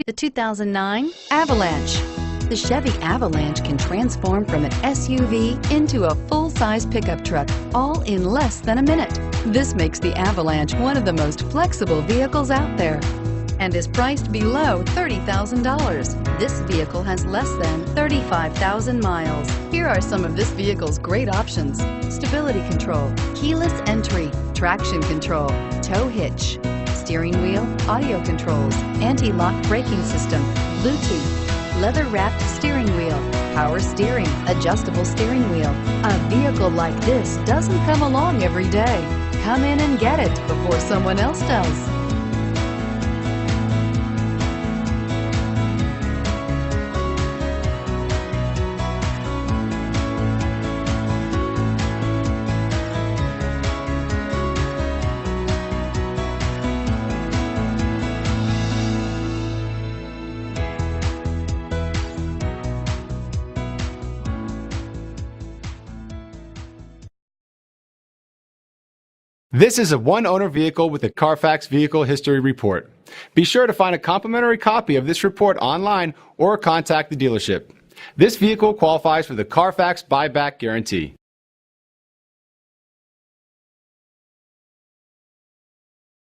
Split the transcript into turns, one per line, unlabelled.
The 2009 Avalanche. The Chevy Avalanche can transform from an SUV into a full-size pickup truck, all in less than a minute. This makes the Avalanche one of the most flexible vehicles out there and is priced below $30,000. This vehicle has less than 35,000 miles. Here are some of this vehicle's great options: stability control, keyless entry, traction control, tow hitch, steering wheel audio controls, anti-lock braking system, Bluetooth, leather-wrapped steering wheel, power steering, adjustable steering wheel. A vehicle like this doesn't come along every day. Come in and get it before someone else does.
This is a one-owner vehicle with a Carfax Vehicle History Report. Be sure to find a complimentary copy of this report online or contact the dealership. This vehicle qualifies for the Carfax Buyback Guarantee.